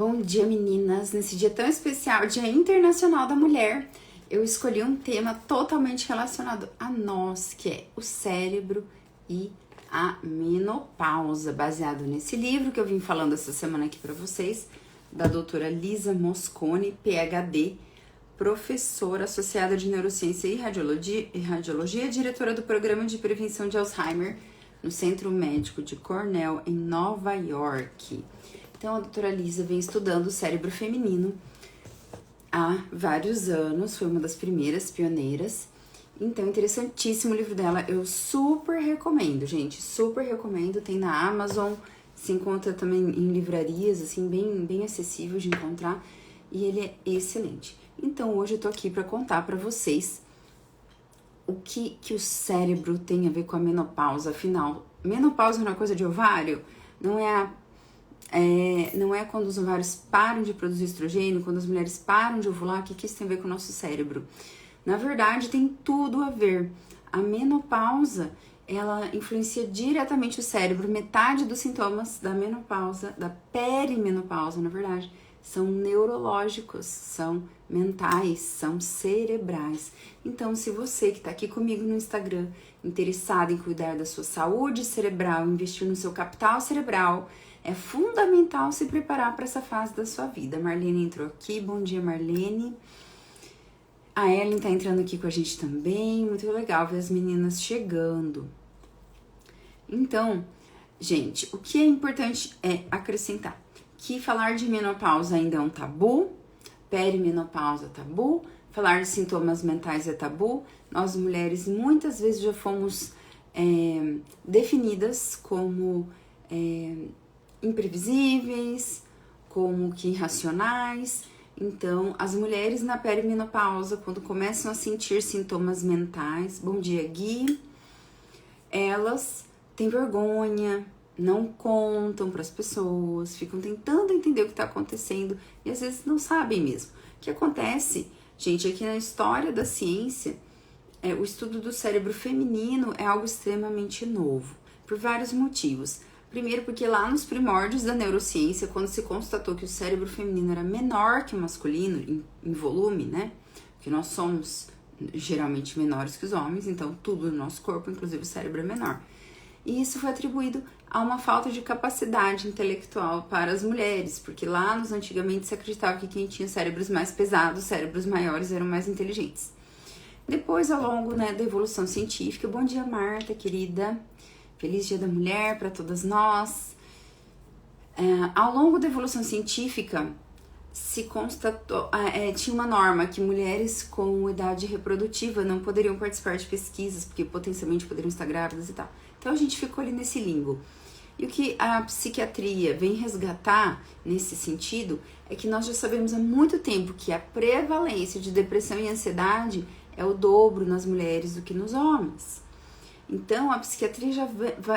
Bom dia, meninas! Nesse dia tão especial, Dia Internacional da Mulher, eu escolhi um tema totalmente relacionado a nós, que é o cérebro e a menopausa, baseado nesse livro que eu vim falando essa semana aqui pra vocês, da doutora Lisa Mosconi, PhD, professora associada de Neurociência e Radiologia, diretora do Programa de Prevenção de Alzheimer no Centro Médico de Cornell, em Nova York. Então, a doutora Lisa vem estudando o cérebro feminino há vários anos, foi uma das primeiras pioneiras. Então, interessantíssimo o livro dela, eu super recomendo, gente, super recomendo. Tem na Amazon, se encontra também em livrarias, assim, bem acessível de encontrar, e ele é excelente. Então, hoje eu tô aqui para contar para vocês o que o cérebro tem a ver com a menopausa. Afinal, menopausa não é coisa de ovário? Não é quando os ovários param de produzir estrogênio, quando as mulheres param de ovular, o que isso tem a ver com o nosso cérebro? Na verdade, tem tudo a ver. A menopausa, ela influencia diretamente o cérebro. Metade dos sintomas da menopausa, da perimenopausa, na verdade, são neurológicos, são mentais, são cerebrais. Então, se você que está aqui comigo no Instagram, interessado em cuidar da sua saúde cerebral, investir no seu capital cerebral, é fundamental se preparar para essa fase da sua vida. A Marlene entrou aqui, bom dia, Marlene. A Ellen tá entrando aqui com a gente também, muito legal ver as meninas chegando. Então, gente, o que é importante é acrescentar que falar de menopausa ainda é um tabu, perimenopausa é tabu, falar de sintomas mentais é tabu. Nós mulheres muitas vezes já fomos definidas como imprevisíveis, como que irracionais. Então, as mulheres na perimenopausa, quando começam a sentir sintomas mentais, bom dia, Gui, elas têm vergonha, não contam para as pessoas, ficam tentando entender o que está acontecendo e às vezes não sabem mesmo. O que acontece, gente, é que na história da ciência, o estudo do cérebro feminino é algo extremamente novo, por vários motivos. Primeiro, porque lá nos primórdios da neurociência, quando se constatou que o cérebro feminino era menor que o masculino, em volume, né? Porque nós somos geralmente menores que os homens, então tudo no nosso corpo, inclusive o cérebro, é menor. E isso foi atribuído a uma falta de capacidade intelectual para as mulheres, porque lá nos antigamente se acreditava que quem tinha cérebros mais pesados, cérebros maiores, eram mais inteligentes. Depois, ao longo, né, da evolução científica, bom dia, Marta, querida, feliz Dia da Mulher para todas nós. Ao longo da evolução científica, se constatou, tinha uma norma que mulheres com idade reprodutiva não poderiam participar de pesquisas, porque potencialmente poderiam estar grávidas e tal. Então a gente ficou ali nesse limbo. E o que a psiquiatria vem resgatar nesse sentido é que nós já sabemos há muito tempo que a prevalência de depressão e ansiedade é o dobro nas mulheres do que nos homens. Então a psiquiatria já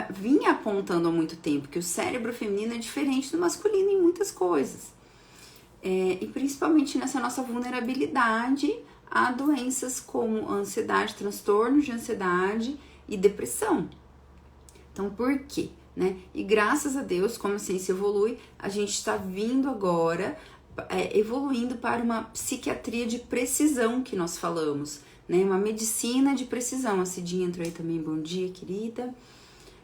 vinha apontando há muito tempo que o cérebro feminino é diferente do masculino em muitas coisas. E principalmente nessa nossa vulnerabilidade a doenças como ansiedade, transtornos de ansiedade e depressão. Então, por quê? Né? E graças a Deus, como a ciência evolui, a gente está vindo agora, evoluindo para uma psiquiatria de precisão que nós falamos, né? Uma medicina de precisão. A Cidinha entrou aí também, bom dia, querida.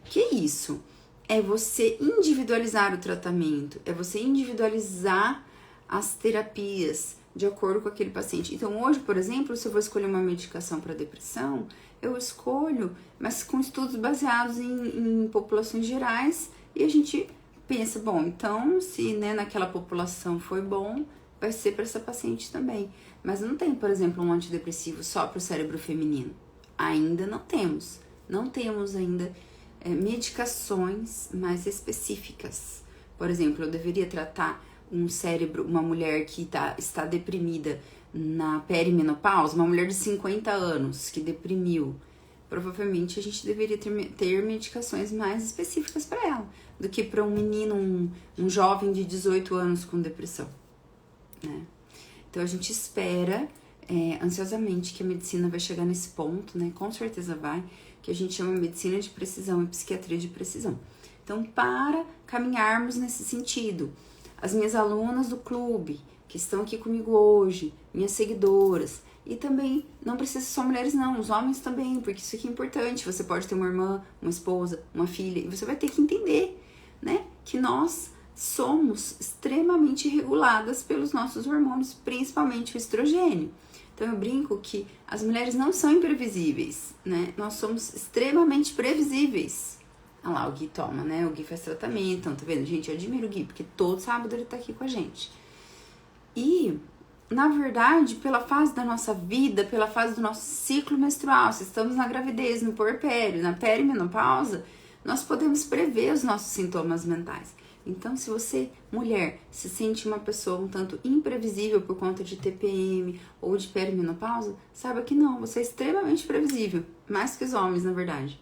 Que é isso? É você individualizar o tratamento, é você individualizar as terapias de acordo com aquele paciente. Então, hoje, por exemplo, se eu vou escolher uma medicação para depressão, eu escolho, mas com estudos baseados em populações gerais, e a gente pensa, bom, então, se né, naquela população foi bom, vai ser para essa paciente também. Mas não tem, por exemplo, um antidepressivo só para o cérebro feminino. Ainda não temos. Não temos ainda medicações mais específicas. Por exemplo, eu deveria tratar um cérebro, uma mulher que está deprimida na perimenopausa, uma mulher de 50 anos que deprimiu, provavelmente a gente deveria ter medicações mais específicas para ela, do que para um menino, um jovem de 18 anos com depressão, né? Então a gente espera ansiosamente que a medicina vai chegar nesse ponto, né? Com certeza vai, que a gente chama medicina de precisão e psiquiatria de precisão. Então, para caminharmos nesse sentido, as minhas alunas do clube, que estão aqui comigo hoje, minhas seguidoras, e também, não precisa ser só mulheres não, os homens também, porque isso aqui é importante, você pode ter uma irmã, uma esposa, uma filha, e você vai ter que entender, né, que nós somos extremamente reguladas pelos nossos hormônios, principalmente o estrogênio. Então eu brinco que as mulheres não são imprevisíveis, né, nós somos extremamente previsíveis. Olha lá, o Gui toma, né, o Gui faz tratamento, então tá vendo, gente, eu admiro o Gui, porque todo sábado ele tá aqui com a gente. E, na verdade, pela fase da nossa vida, pela fase do nosso ciclo menstrual, se estamos na gravidez, no puerpério, na perimenopausa, nós podemos prever os nossos sintomas mentais. Então, se você, mulher, se sente uma pessoa um tanto imprevisível por conta de TPM ou de perimenopausa, saiba que não, você é extremamente previsível, mais que os homens, na verdade.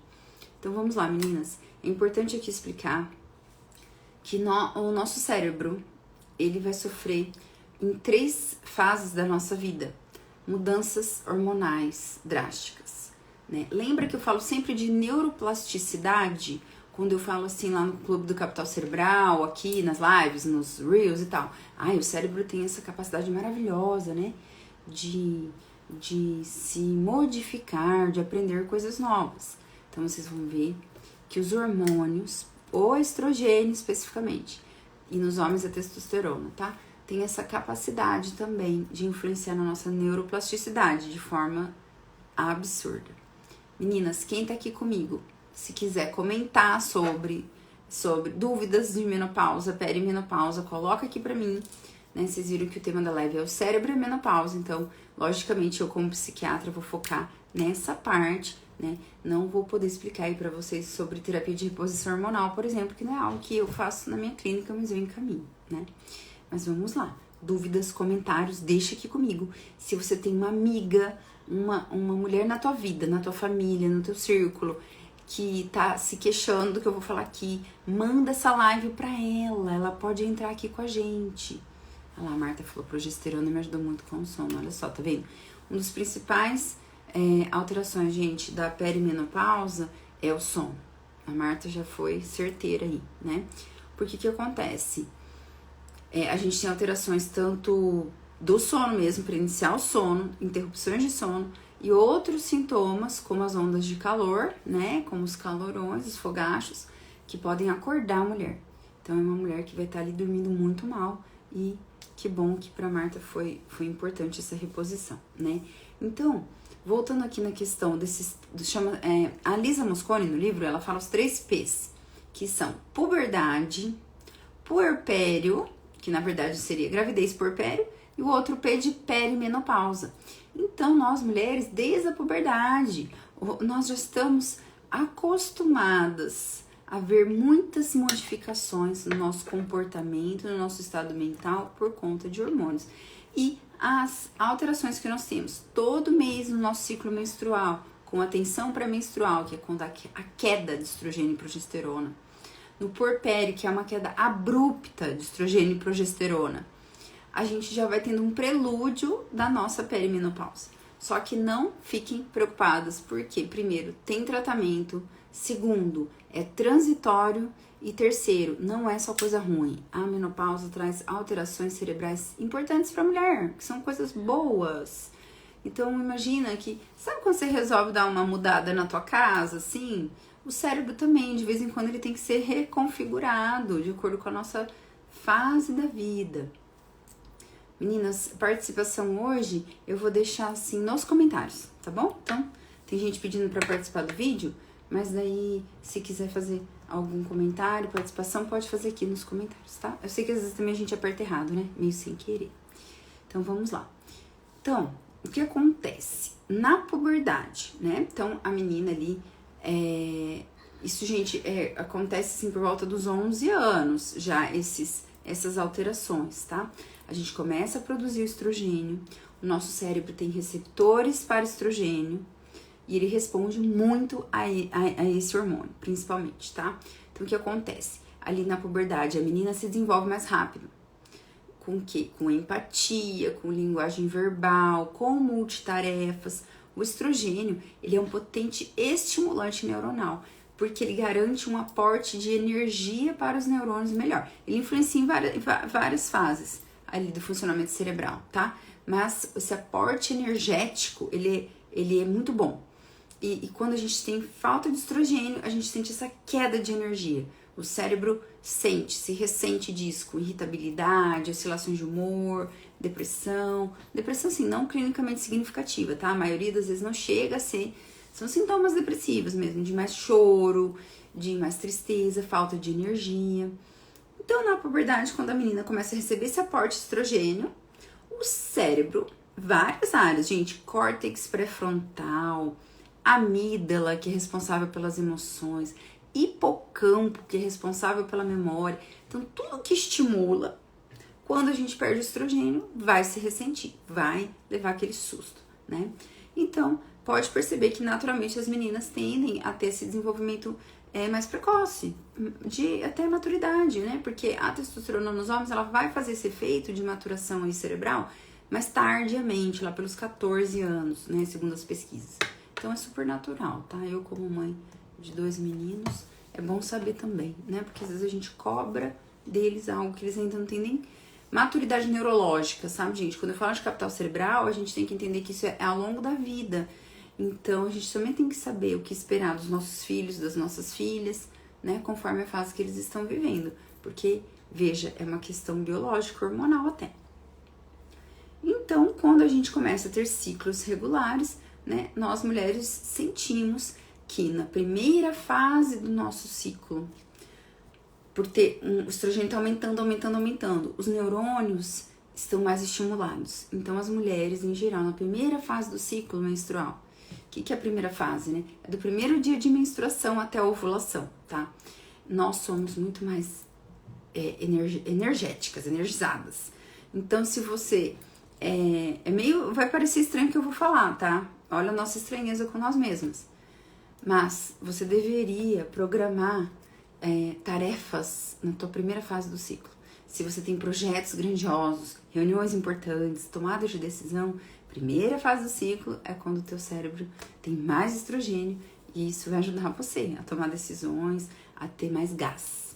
Então, vamos lá, meninas. É importante aqui explicar que o nosso cérebro, ele vai sofrer em 3 fases da nossa vida, mudanças hormonais drásticas, né? Lembra que eu falo sempre de neuroplasticidade, quando eu falo assim lá no Clube do Capital Cerebral, aqui nas lives, nos Reels e tal. O cérebro tem essa capacidade maravilhosa, né? De se modificar, de aprender coisas novas. Então, vocês vão ver que os hormônios, o estrogênio especificamente, e nos homens a testosterona, tá? Tem essa capacidade também de influenciar na nossa neuroplasticidade de forma absurda. Meninas, quem tá aqui comigo, se quiser comentar sobre dúvidas de menopausa, perimenopausa, coloca aqui pra mim, né? Vocês viram que o tema da live é o cérebro e a menopausa, então, logicamente, eu como psiquiatra vou focar nessa parte, né? Não vou poder explicar aí pra vocês sobre terapia de reposição hormonal, por exemplo, que não é algo que eu faço na minha clínica, mas eu encaminho, né? Mas vamos lá, dúvidas, comentários, deixa aqui comigo. Se você tem uma amiga, uma mulher na tua vida, na tua família, no teu círculo, que tá se queixando do que eu vou falar aqui, manda essa live pra ela pode entrar aqui com a gente. Olha lá, a Marta falou, progesterona me ajudou muito com o sono, olha só, tá vendo? Um dos principais alterações, gente, da perimenopausa é o sono. A Marta já foi certeira aí, né? Porque que acontece? A gente tem alterações tanto do sono mesmo, para iniciar o sono, interrupções de sono, e outros sintomas, como as ondas de calor, né, como os calorões, os fogachos, que podem acordar a mulher. Então, é uma mulher que vai estar ali dormindo muito mal, e que bom que para Marta foi importante essa reposição, né. Então, voltando aqui na questão a Lisa Mosconi, no livro, ela fala os 3 P's, que são puberdade, puerpério, que na verdade seria gravidez, puerpério, e o outro P de perimenopausa. Então, nós mulheres, desde a puberdade, nós já estamos acostumadas a ver muitas modificações no nosso comportamento, no nosso estado mental, por conta de hormônios. E as alterações que nós temos todo mês no nosso ciclo menstrual, com a tensão pré-menstrual, que é quando a queda de estrogênio e progesterona, no puerpério, que é uma queda abrupta de estrogênio e progesterona, a gente já vai tendo um prelúdio da nossa perimenopausa. Só que não fiquem preocupadas, porque, primeiro, tem tratamento, segundo, é transitório, e terceiro, não é só coisa ruim. A menopausa traz alterações cerebrais importantes para a mulher, que são coisas boas. Então, imagina que, sabe quando você resolve dar uma mudada na tua casa, assim? O cérebro também, de vez em quando, ele tem que ser reconfigurado de acordo com a nossa fase da vida. Meninas, participação hoje eu vou deixar assim nos comentários, tá bom? Então, tem gente pedindo para participar do vídeo, mas daí, se quiser fazer algum comentário, participação, pode fazer aqui nos comentários, tá? Eu sei que às vezes também a gente aperta errado, né? Meio sem querer. Então, vamos lá. Então, o que acontece? Na puberdade, né? Então, a menina ali... Isso, gente, acontece assim por volta dos 11 anos, já essas alterações, tá? A gente começa a produzir o estrogênio, o nosso cérebro tem receptores para estrogênio e ele responde muito a esse hormônio, principalmente, tá? Então, o que acontece? Ali na puberdade, a menina se desenvolve mais rápido. Com o quê? Com empatia, com linguagem verbal, com multitarefas. O estrogênio, ele é um potente estimulante neuronal. porque ele garante um aporte de energia para os neurônios melhor. Ele influencia em várias fases ali do funcionamento cerebral, tá? Mas esse aporte energético, ele é muito bom. E quando a gente tem falta de estrogênio, a gente sente essa queda de energia. O cérebro se ressente disso, com irritabilidade, oscilações de humor, depressão. Depressão, assim, não clinicamente significativa, tá? A maioria das vezes não chega a ser. São sintomas depressivos mesmo, de mais choro, de mais tristeza, falta de energia. Então, na puberdade, quando a menina começa a receber esse aporte de estrogênio, o cérebro, várias áreas, gente, córtex pré-frontal, amígdala, que é responsável pelas emoções, hipocampo, que é responsável pela memória. Então, tudo que estimula, quando a gente perde o estrogênio, vai se ressentir, vai levar aquele susto, né? Então, pode perceber que naturalmente as meninas tendem a ter esse desenvolvimento mais precoce, de até maturidade, né? Porque a testosterona nos homens, ela vai fazer esse efeito de maturação aí cerebral, mas tardiamente, lá pelos 14 anos, né? Segundo as pesquisas. Então, é super natural, tá? Eu, como mãe de 2 meninos, é bom saber também, né? Porque às vezes a gente cobra deles algo que eles ainda não têm nem maturidade neurológica, sabe, gente? Quando eu falo de capital cerebral, a gente tem que entender que isso é ao longo da vida. Então, a gente também tem que saber o que esperar dos nossos filhos, das nossas filhas, né? Conforme a fase que eles estão vivendo. Porque, veja, é uma questão biológica, hormonal até. Então, quando a gente começa a ter ciclos regulares, né? Nós, mulheres, sentimos que na primeira fase do nosso ciclo, por ter o estrogênio está aumentando, os neurônios estão mais estimulados. Então, as mulheres, em geral, na primeira fase do ciclo menstrual, o que é a primeira fase, né? É do primeiro dia de menstruação até a ovulação, tá? Nós somos muito mais energéticas, energizadas. Então, se você vai parecer estranho o que eu vou falar, tá? Olha a nossa estranheza com nós mesmas. Mas você deveria programar tarefas na tua primeira fase do ciclo. Se você tem projetos grandiosos, reuniões importantes, tomadas de decisão, primeira fase do ciclo é quando o teu cérebro tem mais estrogênio e isso vai ajudar você a tomar decisões, a ter mais gás.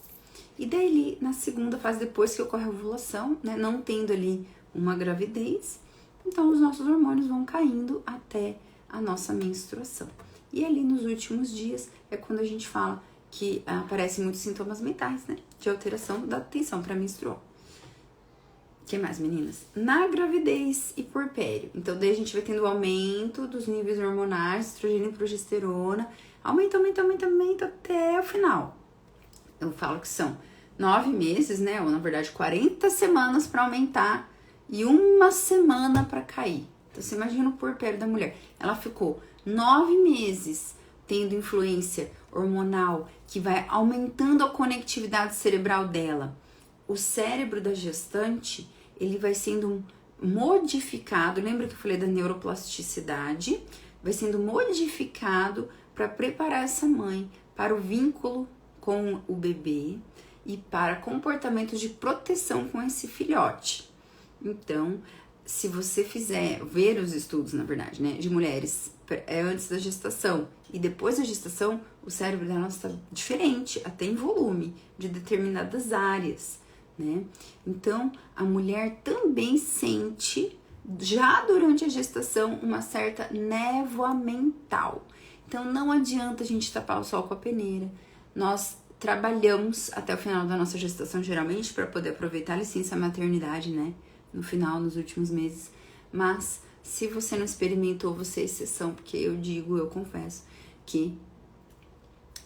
E daí, na segunda fase, depois que ocorre a ovulação, né, não tendo ali uma gravidez, então os nossos hormônios vão caindo até a nossa menstruação. E ali nos últimos dias é quando a gente fala que aparecem muitos sintomas mentais, né? De alteração da tensão pré-menstrual. O que mais, meninas? Na gravidez e puerpério. Então, daí a gente vai tendo o aumento dos níveis hormonais, estrogênio e progesterona. Aumenta até o final. Eu falo que são 9 meses, né? Ou, na verdade, 40 semanas para aumentar e 1 semana para cair. Então, você imagina o puerpério da mulher. Ela ficou 9 meses tendo influência hormonal que vai aumentando a conectividade cerebral dela. O cérebro da gestante, ele vai sendo modificado, lembra que eu falei da neuroplasticidade? Vai sendo modificado para preparar essa mãe para o vínculo com o bebê e para comportamentos de proteção com esse filhote. Então, se você ver os estudos, na verdade, né, de mulheres antes da gestação e depois da gestação, o cérebro dela está diferente, até em volume, de determinadas áreas, né? Então, a mulher também sente, já durante a gestação, uma certa névoa mental. Então, não adianta a gente tapar o sol com a peneira. Nós trabalhamos até o final da nossa gestação, geralmente, para poder aproveitar a licença maternidade, né? No final, nos últimos meses. Mas, se você não experimentou, você é exceção, porque eu confesso, que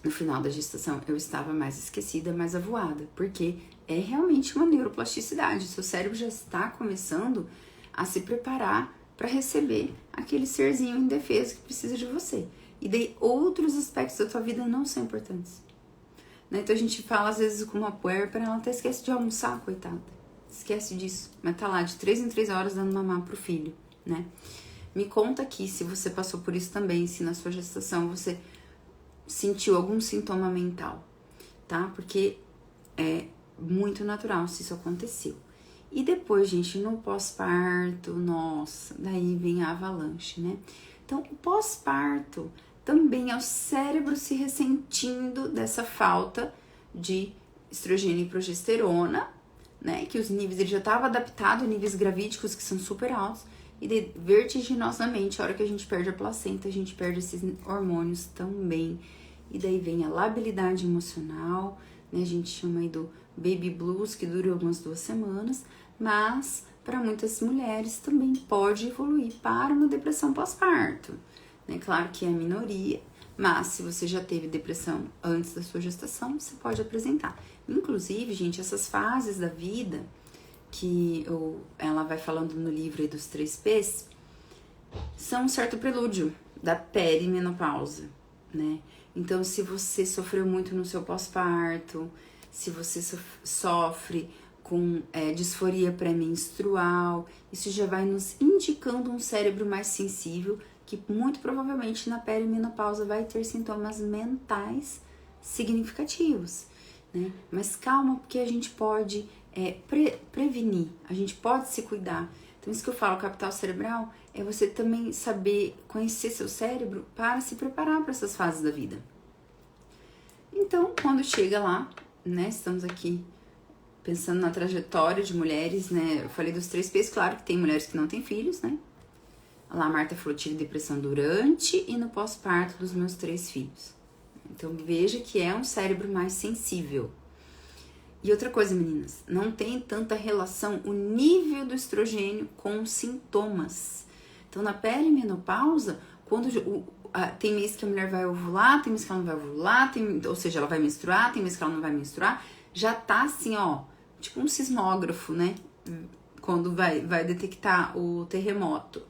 no final da gestação eu estava mais esquecida, mais avoada, porque é realmente uma neuroplasticidade. Seu cérebro já está começando a se preparar para receber aquele serzinho indefeso que precisa de você. E daí outros aspectos da tua vida não são importantes. Né? Então a gente fala às vezes com uma puérpera, ela até esquece de almoçar, coitada. Esquece disso, mas tá lá de 3 em 3 horas dando mamar pro filho, né? Me conta aqui se você passou por isso também, se na sua gestação você sentiu algum sintoma mental, tá? Porque é muito natural se isso aconteceu. E depois, gente, no pós-parto, nossa, daí vem a avalanche, né? Então, o pós-parto também é o cérebro se ressentindo dessa falta de estrogênio e progesterona, né? Que os níveis, ele já estava adaptado a níveis gravídicos que são super altos, e vertiginosamente, a hora que a gente perde a placenta, a gente perde esses hormônios também. E daí vem a labilidade emocional, né? A gente chama aí do baby blues, que dura umas 2 semanas, mas para muitas mulheres também pode evoluir para uma depressão pós-parto, né? Claro que é a minoria, mas se você já teve depressão antes da sua gestação, você pode apresentar. Inclusive, gente, essas fases da vida que ela vai falando no livro aí dos 3 P's, são um certo prelúdio da perimenopausa, né? Então, se você sofreu muito no seu pós-parto, se você sofre com disforia pré-menstrual, isso já vai nos indicando um cérebro mais sensível, que muito provavelmente na perimenopausa vai ter sintomas mentais significativos, né? Mas calma, porque a gente pode prevenir, a gente pode se cuidar. Então, isso que eu falo, capital cerebral, é você também saber conhecer seu cérebro para se preparar para essas fases da vida. Então, quando chega lá, né, estamos aqui pensando na trajetória de mulheres, né, eu falei dos 3 P's, claro que tem mulheres que não têm filhos, né. Lá a Marta falou, tive depressão durante e no pós-parto dos meus 3 filhos. Então, veja que é um cérebro mais sensível. E outra coisa, meninas, não tem tanta relação o nível do estrogênio com os sintomas. Então, na perimenopausa, quando tem mês que a mulher vai ovular, tem mês que ela não vai ovular, ou seja, ela vai menstruar, tem mês que ela não vai menstruar, já tá assim, ó, tipo um sismógrafo, né? Quando vai detectar o terremoto.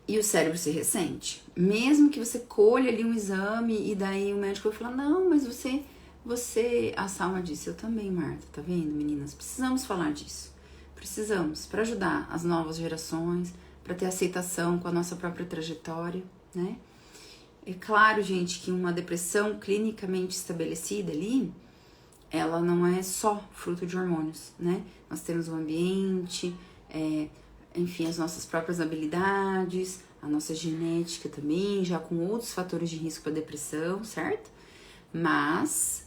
E o cérebro se ressente. Mesmo que você colhe ali um exame e daí o médico vai falar, não, mas você, a Salma disse, eu também, Marta, tá vendo, meninas? Precisamos falar disso. Precisamos, para ajudar as novas gerações, para ter aceitação com a nossa própria trajetória, né? É claro, gente, que uma depressão clinicamente estabelecida ali, ela não é só fruto de hormônios, né? Nós temos o ambiente, enfim, as nossas próprias habilidades, a nossa genética também, já com outros fatores de risco para depressão, certo? Mas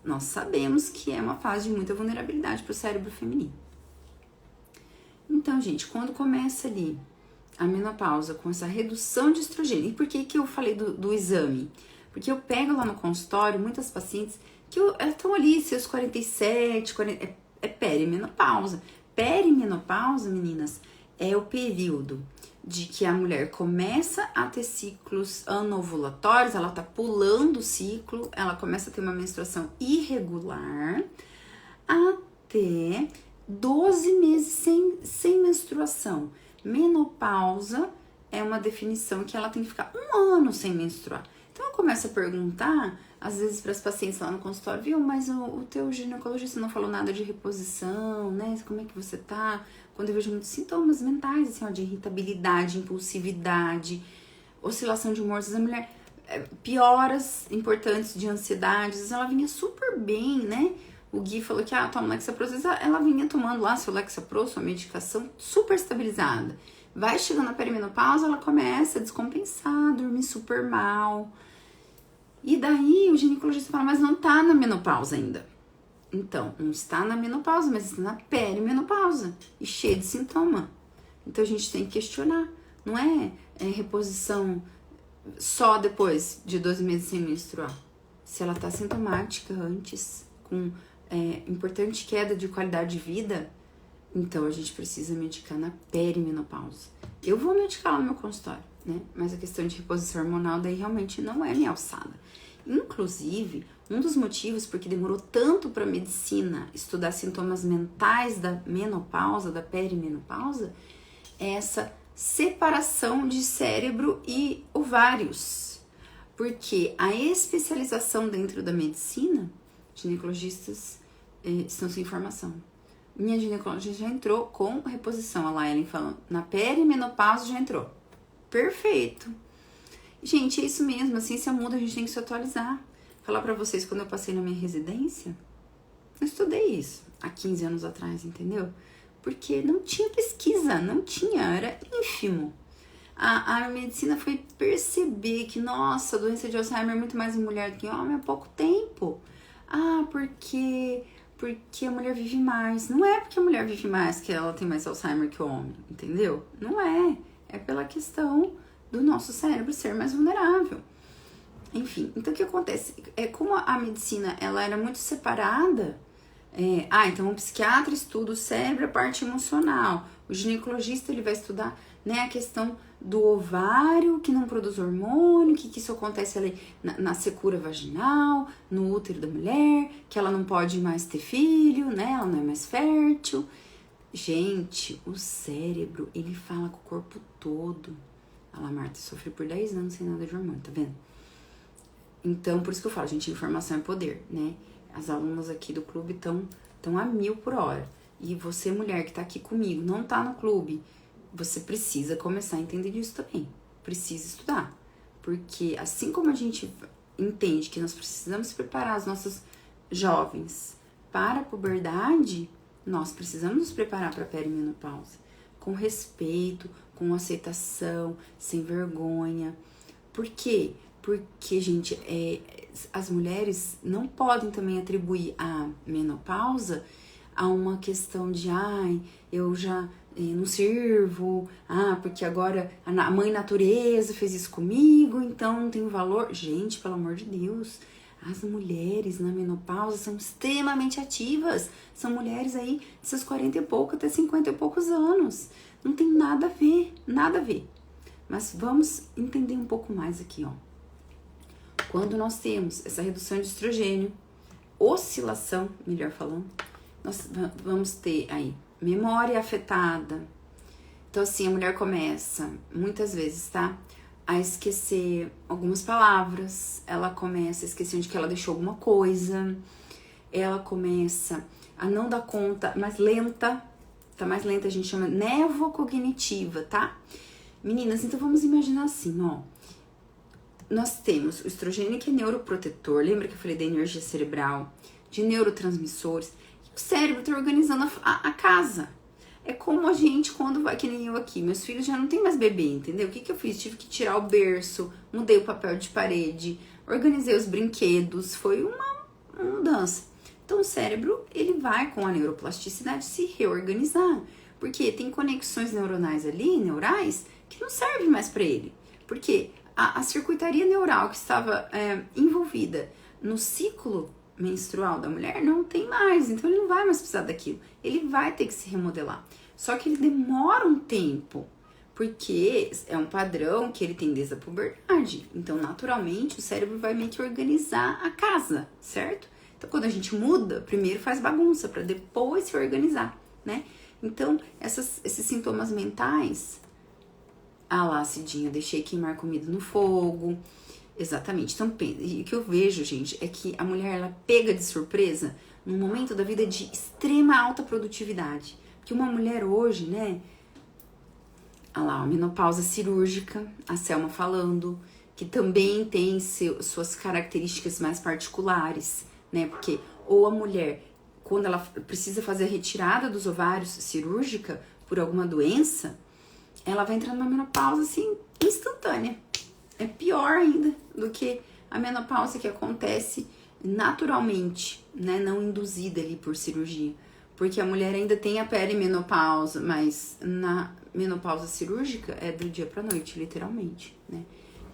nós sabemos que é uma fase de muita vulnerabilidade para o cérebro feminino. Então, gente, quando começa ali a menopausa com essa redução de estrogênio, e por que eu falei do exame? Porque eu pego lá no consultório muitas pacientes que estão ali, seus 47, 40, é perimenopausa. Perimenopausa, meninas, é o período de que a mulher começa a ter ciclos anovulatórios, ela tá pulando o ciclo, ela começa a ter uma menstruação irregular até 12 meses sem menstruação. Menopausa é uma definição que ela tem que ficar 1 ano sem menstruar. Então eu começo a perguntar, às vezes para as pacientes lá no consultório, viu, mas o teu ginecologista não falou nada de reposição, né? Como é que você tá? Quando eu vejo muitos sintomas mentais, assim, ó, de irritabilidade, impulsividade, oscilação de humor, às vezes a mulher, pioras importantes de ansiedade, às vezes ela vinha super bem, né? O Gui falou que, toma Lexapro, às vezes ela vinha tomando lá seu Lexapro, sua medicação super estabilizada. Vai chegando na perimenopausa, ela começa a descompensar, dormir super mal. E daí o ginecologista fala, mas não tá na menopausa ainda. Então, não está na menopausa, mas está na perimenopausa e cheio de sintoma. Então a gente tem que questionar. Não é reposição só depois de 12 meses sem menstruar. Se ela tá sintomática antes, com importante queda de qualidade de vida, então a gente precisa medicar na perimenopausa. Eu vou medicar lá no meu consultório, né? Mas a questão de reposição hormonal daí realmente não é minha alçada. Inclusive, um dos motivos porque demorou tanto para a medicina estudar sintomas mentais da menopausa, da perimenopausa, é essa separação de cérebro e ovários. Porque a especialização dentro da medicina, ginecologistas estão sem informação. Minha ginecologista já entrou com reposição. A Laelen falando, na perimenopausa já entrou. Perfeito. Gente, é isso mesmo, a ciência muda, a gente tem que se atualizar. Falar pra vocês, quando eu passei na minha residência, eu estudei isso há 15 anos atrás, entendeu? Porque não tinha pesquisa, não tinha, era ínfimo. A medicina foi perceber que, nossa, a doença de Alzheimer é muito mais em mulher do que em homem há pouco tempo. Porque a mulher vive mais. Não é porque a mulher vive mais que ela tem mais Alzheimer que o homem, entendeu? Não é. É pela questão do nosso cérebro ser mais vulnerável. Enfim, então o que acontece? Como a medicina ela era muito separada. Então o psiquiatra estuda o cérebro, a parte emocional. O ginecologista ele vai estudar, né, a questão do ovário que não produz hormônio, que isso acontece ali na secura vaginal, no útero da mulher, que ela não pode mais ter filho, né? Ela não é mais fértil. Gente, o cérebro, ele fala com o corpo todo. Olha lá, Marta, sofri por 10 anos sem nada de hormônio, tá vendo? Então, por isso que eu falo, gente, informação é poder, né? As alunas aqui do clube estão a 1000 por hora. E você, mulher que tá aqui comigo, não tá no clube, você precisa começar a entender disso também. Precisa estudar. Porque assim como a gente entende que nós precisamos preparar os nossos jovens para a puberdade, nós precisamos nos preparar para a perimenopausa. Com respeito, com aceitação, sem vergonha. Por quê? Porque, gente, as mulheres não podem também atribuir a menopausa a uma questão de, eu já não sirvo, porque agora a mãe natureza fez isso comigo, então não tem valor. Gente, pelo amor de Deus, as mulheres na menopausa são extremamente ativas. São mulheres aí de seus 40 e pouco até 50 e poucos anos. Não tem nada a ver, nada a ver. Mas vamos entender um pouco mais aqui, ó. Quando nós temos essa redução de estrogênio, oscilação, melhor falando, nós vamos ter aí memória afetada. Então, assim, a mulher começa, muitas vezes, tá? A esquecer algumas palavras, ela começa a esquecer onde que ela deixou alguma coisa, ela começa a não dar conta, mais lenta, tá mais lenta, a gente chama névoa cognitiva, tá? Meninas, então vamos imaginar assim, ó. Nós temos o estrogênio que é neuroprotetor, lembra que eu falei da energia cerebral, de neurotransmissores, e o cérebro tá organizando a casa. É como a gente quando vai, que nem eu aqui, meus filhos já não tem mais bebê, entendeu? O que eu fiz? Tive que tirar o berço, mudei o papel de parede, organizei os brinquedos, foi uma mudança. Então o cérebro, ele vai com a neuroplasticidade se reorganizar, porque tem conexões neuronais ali, neurais, que não servem mais para ele. Porque a circuitaria neural que estava envolvida no ciclo menstrual da mulher não tem mais, então ele não vai mais precisar daquilo, ele vai ter que se remodelar. Só que ele demora um tempo, porque é um padrão que ele tem desde a puberdade. Então, naturalmente, o cérebro vai meio que organizar a casa, certo? Então, quando a gente muda, primeiro faz bagunça para depois se organizar, né? Então, esses sintomas mentais, lá, Cidinha, deixei queimar comida no fogo. Exatamente. Então, e o que eu vejo, gente, é que a mulher, ela pega de surpresa num momento da vida de extrema alta produtividade. Porque uma mulher hoje, né? Olha lá, a menopausa cirúrgica, a Selma falando, que também tem suas características mais particulares, né? Porque ou a mulher, quando ela precisa fazer a retirada dos ovários cirúrgica por alguma doença, ela vai entrar numa menopausa, assim, instantânea. É pior ainda do que a menopausa que acontece naturalmente, né? Não induzida ali por cirurgia. Porque a mulher ainda tem a perimenopausa, mas na menopausa cirúrgica é do dia pra noite, literalmente, né?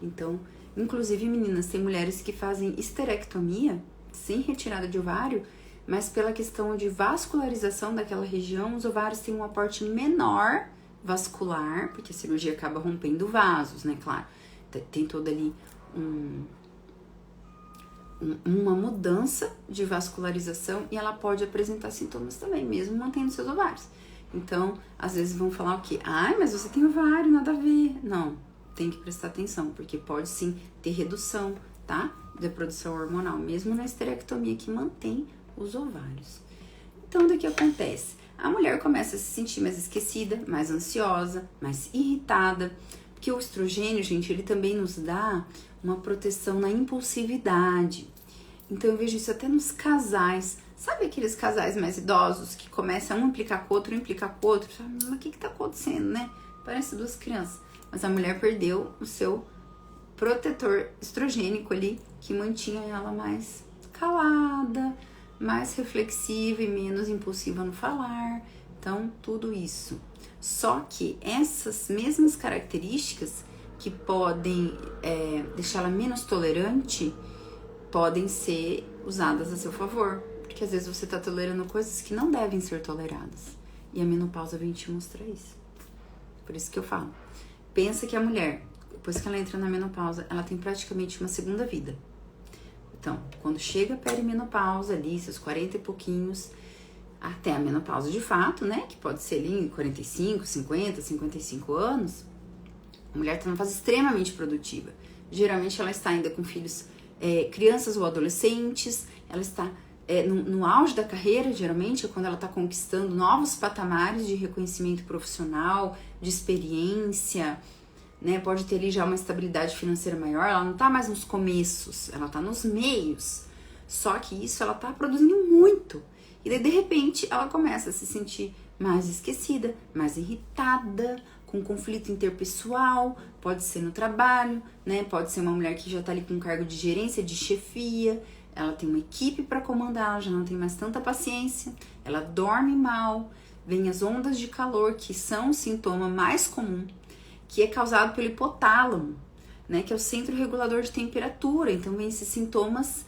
Então, inclusive, meninas, tem mulheres que fazem histerectomia, sem retirada de ovário, mas pela questão de vascularização daquela região, os ovários têm um aporte menor vascular, porque a cirurgia acaba rompendo vasos, né, claro. Tem toda ali uma mudança de vascularização e ela pode apresentar sintomas também, mesmo mantendo seus ovários. Então, às vezes vão falar o quê? Mas você tem ovário, nada a ver. Não, tem que prestar atenção, porque pode sim ter redução, tá? Da produção hormonal, mesmo na histerectomia que mantém os ovários. Então, o que acontece? A mulher começa a se sentir mais esquecida, mais ansiosa, mais irritada, porque o estrogênio, gente, ele também nos dá uma proteção na impulsividade. Então, eu vejo isso até nos casais. Sabe aqueles casais mais idosos que começam um implicar com o outro, um implicar com o outro? Mas o que tá acontecendo, né? Parece duas crianças. mas a mulher perdeu o seu protetor estrogênico ali, que mantinha ela mais calada, mais reflexiva e menos impulsiva no falar. Então, tudo isso. Só que essas mesmas características que podem deixá-la menos tolerante, podem ser usadas a seu favor. Porque às vezes você está tolerando coisas que não devem ser toleradas. E a menopausa vem te mostrar isso. Por isso que eu falo. Pensa que a mulher, depois que ela entra na menopausa, ela tem praticamente uma segunda vida. Então, quando chega a perimenopausa ali, seus 40 e pouquinhos, até a menopausa de fato, né? Que pode ser ali em 45, 50, 55 anos, a mulher está numa fase extremamente produtiva. Geralmente ela está ainda com filhos, crianças ou adolescentes, ela está no auge da carreira, geralmente, é quando ela está conquistando novos patamares de reconhecimento profissional, de experiência, né? Pode ter ali já uma estabilidade financeira maior, ela não está mais nos começos, ela está nos meios. Só que isso ela está produzindo muito. E daí, de repente, ela começa a se sentir mais esquecida, mais irritada, com conflito interpessoal, pode ser no trabalho, né? Pode ser uma mulher que já tá ali com cargo de gerência, de chefia, ela tem uma equipe para comandar, ela já não tem mais tanta paciência, ela dorme mal, vem as ondas de calor, que são o sintoma mais comum, que é causado pelo hipotálamo, né? Que é o centro regulador de temperatura. Então, vem esses sintomas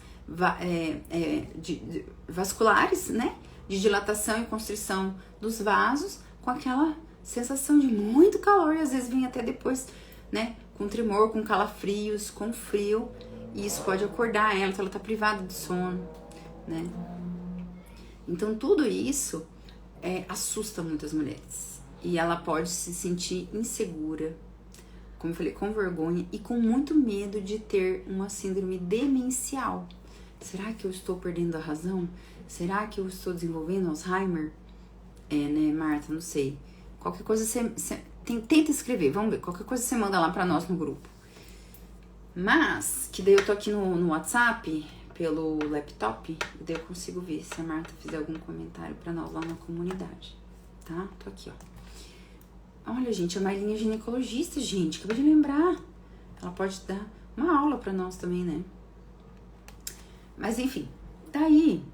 vasculares, né? De dilatação e constrição dos vasos, com aquela sensação de muito calor, e às vezes vem até depois, né? Com tremor, com calafrios, com frio, e isso pode acordar ela, então ela tá privada de sono, né? Então tudo isso assusta muitas mulheres, e ela pode se sentir insegura, como eu falei, com vergonha e com muito medo de ter uma síndrome demencial. Será que eu estou perdendo a razão? Será que eu estou desenvolvendo Alzheimer? Né, Marta? Não sei. Qualquer coisa você tenta escrever, vamos ver. Qualquer coisa você manda lá pra nós no grupo. Mas, que daí eu tô aqui no WhatsApp, pelo laptop, e daí eu consigo ver se a Marta fizer algum comentário pra nós lá na comunidade. Tá? Tô aqui, ó. Olha, gente, a Marlinha é ginecologista, gente. Acabei de lembrar. Ela pode dar uma aula pra nós também, né? Mas, enfim. Daí,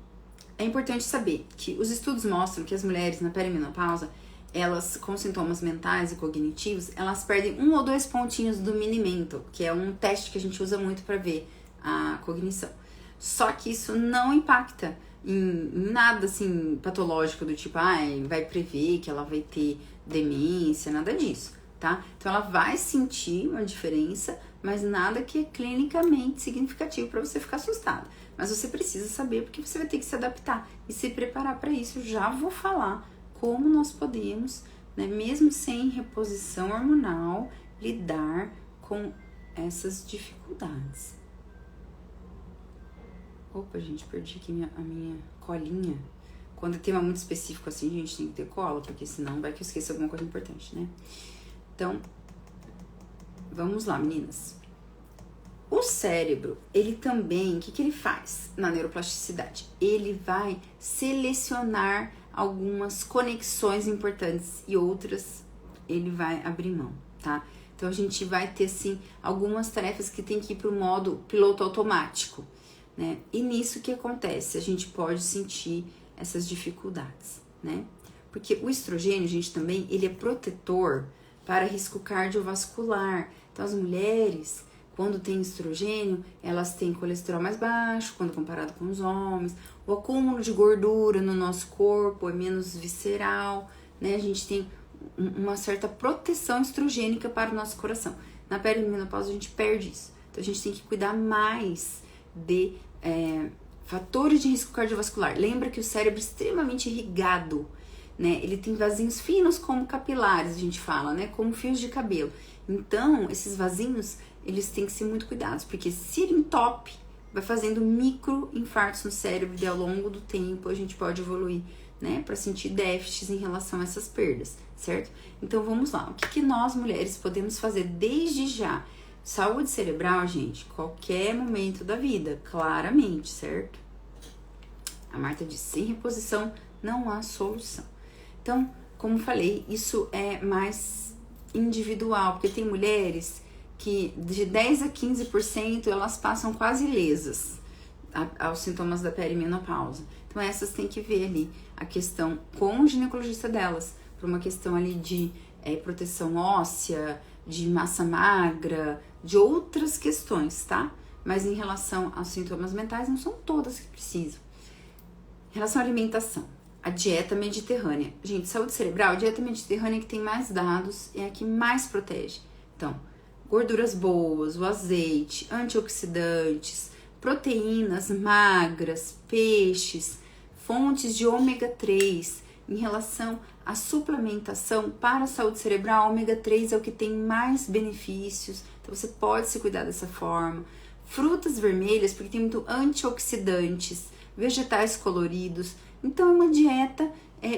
é importante saber que os estudos mostram que as mulheres na perimenopausa, elas com sintomas mentais e cognitivos, elas perdem 1 ou 2 pontinhos do Mini-Mental, que é um teste que a gente usa muito para ver a cognição. Só que isso não impacta em nada assim patológico do tipo, vai prever que ela vai ter demência, nada disso, tá? Então ela vai sentir uma diferença, mas nada que é clinicamente significativo para você ficar assustada. Mas você precisa saber, porque você vai ter que se adaptar e se preparar para isso. Eu já vou falar como nós podemos, né, mesmo sem reposição hormonal, lidar com essas dificuldades. Opa, gente, perdi aqui a minha colinha. Quando é tema muito específico assim, a gente tem que ter cola, porque senão vai que eu esqueça alguma coisa importante, né? Então, vamos lá, meninas. O cérebro, ele também, o que ele faz na neuroplasticidade? Ele vai selecionar algumas conexões importantes e outras ele vai abrir mão, tá? Então a gente vai ter, assim, algumas tarefas que tem que ir pro modo piloto automático, né? E nisso que acontece, a gente pode sentir essas dificuldades, né? Porque o estrogênio, gente, também, ele é protetor para risco cardiovascular. Então as mulheres, quando tem estrogênio, elas têm colesterol mais baixo, quando comparado com os homens. O acúmulo de gordura no nosso corpo é menos visceral, né? A gente tem uma certa proteção estrogênica para o nosso coração. Na perimenopausa a gente perde isso. Então a gente tem que cuidar mais de fatores de risco cardiovascular. Lembra que o cérebro é extremamente irrigado, né? Ele tem vasinhos finos como capilares, a gente fala, né? Como fios de cabelo. Então, esses vasinhos, eles têm que ser muito cuidados, porque se ele entope, vai fazendo micro infartos no cérebro e ao longo do tempo a gente pode evoluir, né? Para sentir déficits em relação a essas perdas, certo? Então, vamos lá. O que nós, mulheres, podemos fazer desde já? Saúde cerebral, gente, qualquer momento da vida, claramente, certo? A Marta disse, sem reposição não há solução. Então, como falei, isso é mais individual, porque tem mulheres que de 10 a 15% elas passam quase ilesas aos sintomas da perimenopausa. Então essas tem que ver ali a questão com o ginecologista delas, por uma questão ali de proteção óssea, de massa magra, de outras questões, tá? Mas em relação aos sintomas mentais, não são todas que precisam. Em relação à alimentação, a dieta mediterrânea. Gente, saúde cerebral, a dieta mediterrânea é que tem mais dados, é a que mais protege. Então, gorduras boas, o azeite, antioxidantes, proteínas magras, peixes, fontes de ômega 3. Em relação à suplementação para a saúde cerebral, ômega 3 é o que tem mais benefícios, então você pode se cuidar dessa forma. Frutas vermelhas, porque tem muito antioxidantes, vegetais coloridos, então é uma dieta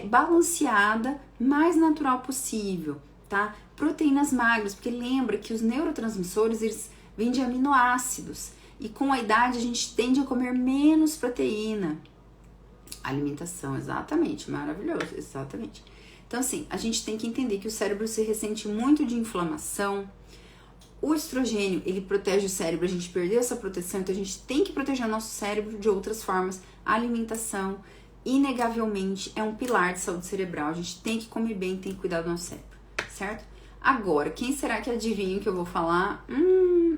balanceada, mais natural possível, tá? Proteínas magras, porque lembra que os neurotransmissores, eles vêm de aminoácidos, e com a idade a gente tende a comer menos proteína. Alimentação, exatamente, maravilhoso, exatamente. Então assim, a gente tem que entender que o cérebro se ressente muito de inflamação. O estrogênio, ele protege o cérebro, a gente perdeu essa proteção, então a gente tem que proteger o nosso cérebro de outras formas. A alimentação, inegavelmente, é um pilar de saúde cerebral, a gente tem que comer bem, tem que cuidar do nosso cérebro, certo? Agora, quem será que adivinha o que eu vou falar?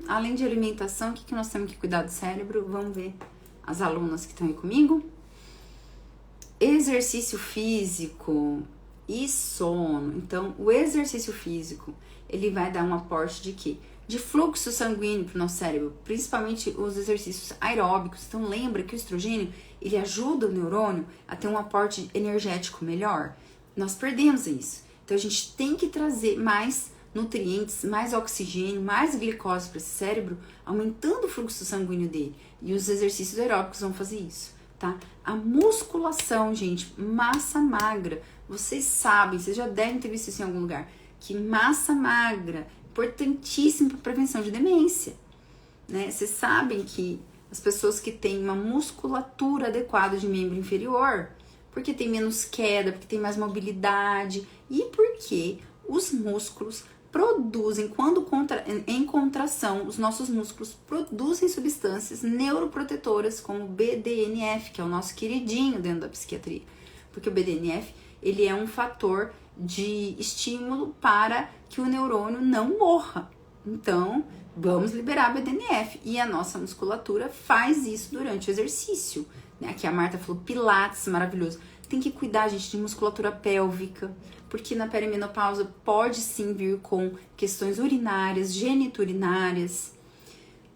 Além de alimentação, o que nós temos que cuidar do cérebro? Vamos ver as alunas que estão aí comigo. Exercício físico e sono. Então, o exercício físico, ele vai dar um aporte de quê? De fluxo sanguíneo para o nosso cérebro, principalmente os exercícios aeróbicos. Então, lembra que o estrogênio, ele ajuda o neurônio a ter um aporte energético melhor. Nós perdemos isso. Então, a gente tem que trazer mais nutrientes, mais oxigênio, mais glicose para esse cérebro, aumentando o fluxo sanguíneo dele. E os exercícios aeróbicos vão fazer isso. Tá? A musculação, gente, massa magra, vocês sabem, vocês já devem ter visto isso em algum lugar, que massa magra, importantíssima para prevenção de demência, né? Vocês sabem que as pessoas que têm uma musculatura adequada de membro inferior, porque tem menos queda, porque tem mais mobilidade e porque os músculos produzem, em contração, os nossos músculos produzem substâncias neuroprotetoras como o BDNF, que é o nosso queridinho dentro da psiquiatria. Porque o BDNF, ele é um fator de estímulo para que o neurônio não morra. Então, vamos liberar BDNF. E a nossa musculatura faz isso durante o exercício. Aqui a Marta falou pilates, maravilhoso. Tem que cuidar, gente, de musculatura pélvica, porque na perimenopausa pode sim vir com questões urinárias, geniturinárias,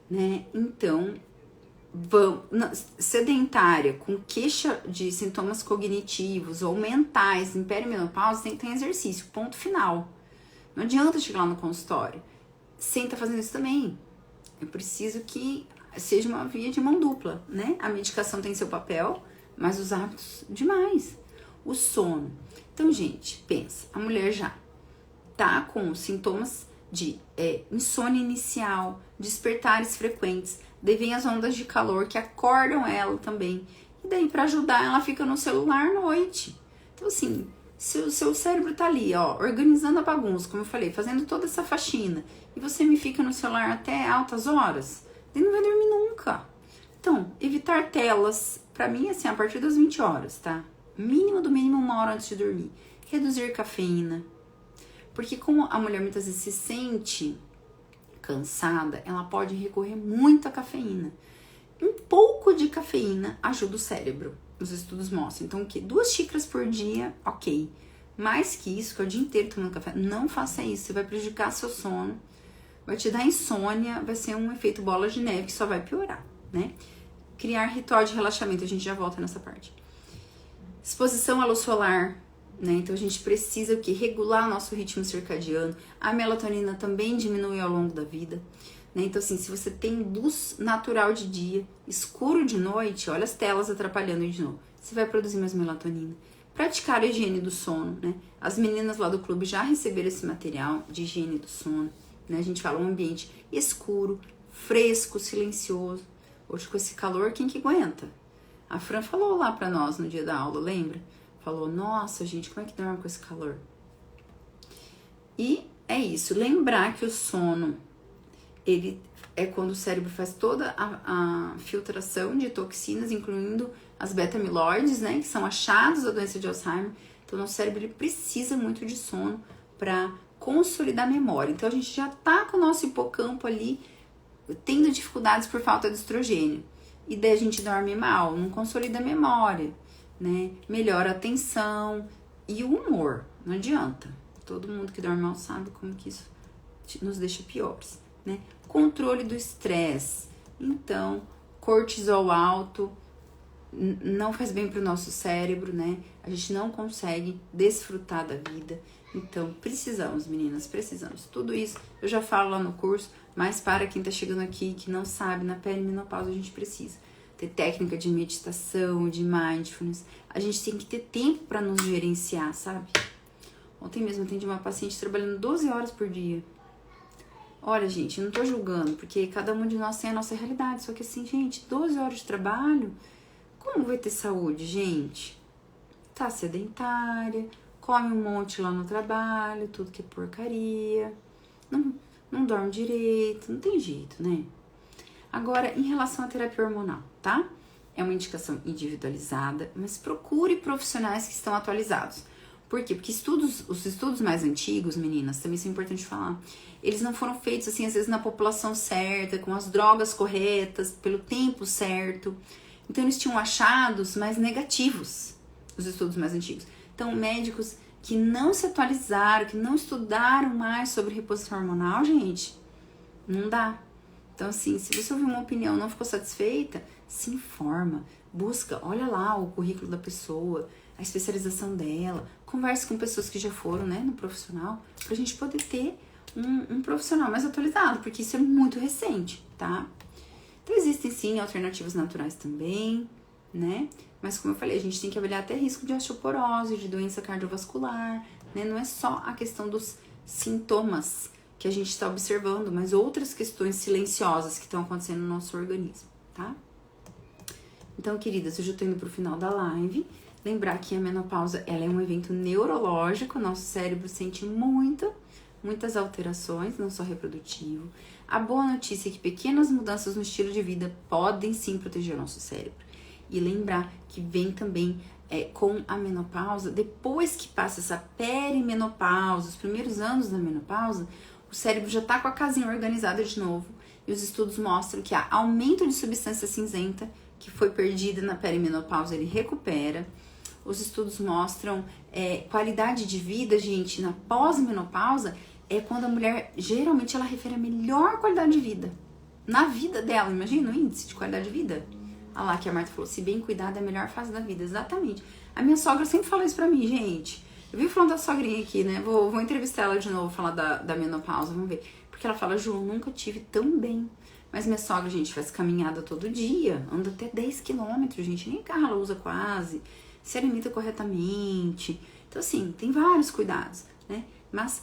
né? Então, sedentária, com queixa de sintomas cognitivos ou mentais em perimenopausa, tem que ter exercício, ponto final. Não adianta chegar lá no consultório sem estar fazendo isso também. Eu preciso que seja uma via de mão dupla, né? A medicação tem seu papel, mas os hábitos demais. O sono. Então, gente, pensa, a mulher já tá com sintomas de insônia inicial, despertares frequentes, daí vem as ondas de calor que acordam ela também. E daí, para ajudar, ela fica no celular à noite. Então, assim, se o seu cérebro tá ali, ó, organizando a bagunça, como eu falei, fazendo toda essa faxina, e você me fica no celular até altas horas, daí não vai dormir nunca. Então, evitar telas, pra mim, assim, a partir das 20 horas, tá? Mínimo do mínimo 1 hora antes de dormir. Reduzir cafeína. Porque como a mulher muitas vezes se sente cansada, ela pode recorrer muito à cafeína. Um pouco de cafeína ajuda o cérebro. Os estudos mostram. Então, o quê? 2 xícaras por dia, ok. Mais que isso, que é o dia inteiro tomando café, não faça isso. Você vai prejudicar seu sono, vai te dar insônia, vai ser um efeito bola de neve que só vai piorar, né? Criar ritual de relaxamento, a gente já volta nessa parte. Exposição à luz solar, né? Então a gente precisa o quê? Regular o nosso ritmo circadiano. A melatonina também diminui ao longo da vida, né? Então assim, se você tem luz natural de dia, escuro de noite, olha as telas atrapalhando aí de novo, você vai produzir mais melatonina. Praticar a higiene do sono, né? As meninas lá do clube já receberam esse material de higiene do sono, né? A gente fala um ambiente escuro, fresco, silencioso. Hoje com esse calor, quem que aguenta? A Fran falou lá pra nós no dia da aula, lembra? Falou, nossa, gente, como é que dorme com esse calor? E é isso. Lembrar que o sono, ele é quando o cérebro faz toda a filtração de toxinas, incluindo as beta-amiloides, né, que são achados da doença de Alzheimer. Então, o nosso cérebro ele precisa muito de sono para consolidar a memória. Então, a gente já tá com o nosso hipocampo ali tendo dificuldades por falta de estrogênio. E daí a gente dorme mal, não consolida a memória, né? Melhora a atenção e o humor. Não adianta. Todo mundo que dorme mal sabe como que isso nos deixa piores, né? Controle do estresse. Então, cortisol alto não faz bem para o nosso cérebro, né? A gente não consegue desfrutar da vida. Então, precisamos, meninas, precisamos. Tudo isso eu já falo lá no curso, mas para quem tá chegando aqui, que não sabe, na perimenopausa a gente precisa ter técnica de meditação, de mindfulness. A gente tem que ter tempo para nos gerenciar, sabe? Ontem mesmo eu atendi uma paciente trabalhando 12 horas por dia. Olha, gente, eu não tô julgando, porque cada um de nós tem a nossa realidade. Só que assim, gente, 12 horas de trabalho, como vai ter saúde, gente? Tá sedentária, come um monte lá no trabalho, tudo que é porcaria, não dorme direito, não tem jeito, né? Agora, em relação à terapia hormonal, tá? É uma indicação individualizada, mas procure profissionais que estão atualizados. Por quê? Porque os estudos mais antigos, meninas, também são importantes falar, eles não foram feitos, assim, às vezes na população certa, com as drogas corretas, pelo tempo certo. Então, eles tinham achados mais negativos, os estudos mais antigos. Então, médicos que não se atualizaram, que não estudaram mais sobre reposição hormonal, gente, não dá. Então, assim, se você ouvir uma opinião e não ficou satisfeita, se informa, busca, olha lá o currículo da pessoa, a especialização dela, converse com pessoas que já foram, né, no profissional, pra gente poder ter um profissional mais atualizado, porque isso é muito recente, tá? Então, existem, sim, alternativas naturais também, né? Mas, como eu falei, a gente tem que avaliar até risco de osteoporose, de doença cardiovascular, né? Não é só a questão dos sintomas que a gente está observando, mas outras questões silenciosas que estão acontecendo no nosso organismo, tá? Então, queridas, eu já tô indo pro final da live. Lembrar que a menopausa, ela é um evento neurológico, nosso cérebro sente muitas alterações, não só reprodutivo. A boa notícia é que pequenas mudanças no estilo de vida podem sim proteger o nosso cérebro. E lembrar que vem também com a menopausa, depois que passa essa perimenopausa, os primeiros anos da menopausa, o cérebro já tá com a casinha organizada de novo. E os estudos mostram que há aumento de substância cinzenta, que foi perdida na perimenopausa, ele recupera. Os estudos mostram qualidade de vida, gente, na pós-menopausa, é quando a mulher, geralmente, ela refere a melhor qualidade de vida. Na vida dela, imagina o índice de qualidade de vida. Olha lá que a Marta falou, se bem cuidada é a melhor fase da vida. Exatamente. A minha sogra sempre fala isso pra mim, gente. Eu vi falando da sogrinha aqui, né? Vou entrevistar ela de novo, falar da menopausa, vamos ver. Porque ela fala, Ju, nunca tive tão bem. Mas minha sogra, gente, faz caminhada todo dia, anda até 10 quilômetros, gente, nem carro ela usa quase, se alimenta corretamente. Então, assim, tem vários cuidados, né? Mas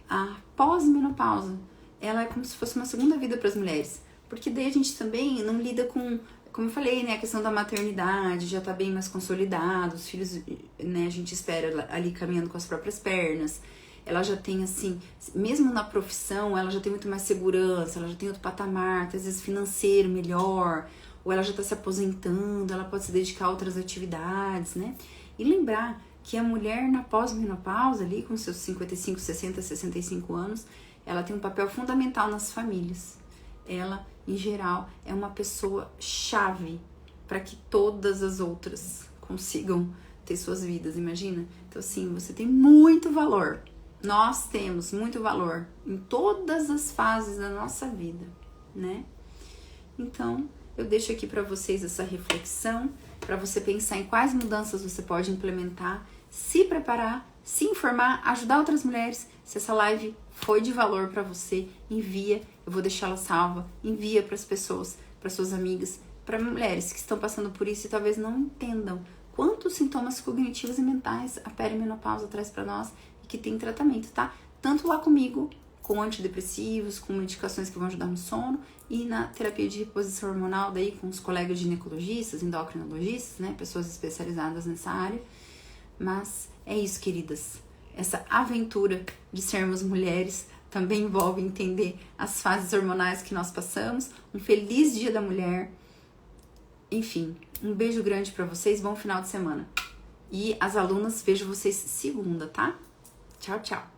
a pós-menopausa, ela é como se fosse uma segunda vida para as mulheres. Porque daí a gente também não lida com, como eu falei, né, a questão da maternidade, já tá bem mais consolidado, os filhos, né, a gente espera ali caminhando com as próprias pernas. Ela já tem, assim, mesmo na profissão, ela já tem muito mais segurança, ela já tem outro patamar, às vezes financeiro melhor, ou ela já tá se aposentando, ela pode se dedicar a outras atividades, né? E lembrar que a mulher na pós-menopausa, ali com seus 55, 60, 65 anos, ela tem um papel fundamental nas famílias. Ela, em geral, é uma pessoa chave para que todas as outras consigam ter suas vidas, imagina? Então, assim, você tem muito valor. Nós temos muito valor em todas as fases da nossa vida, né? Então, eu deixo aqui para vocês essa reflexão, para você pensar em quais mudanças você pode implementar, se preparar, se informar, ajudar outras mulheres. Se essa live foi de valor para você, envia, eu vou deixar ela salva, envia para as pessoas, para suas amigas, para mulheres que estão passando por isso e talvez não entendam quantos sintomas cognitivos e mentais a perimenopausa traz para nós e que tem tratamento, tá? Tanto lá comigo, com antidepressivos, com medicações que vão ajudar no sono, e na terapia de reposição hormonal, daí com os colegas ginecologistas, endocrinologistas, né? Pessoas especializadas nessa área. Mas é isso, queridas. essa aventura de sermos mulheres também envolve entender as fases hormonais que nós passamos. Um feliz Dia da Mulher. Enfim, um beijo grande pra vocês, bom final de semana. E as alunas, vejo vocês segunda, tá? Tchau, tchau.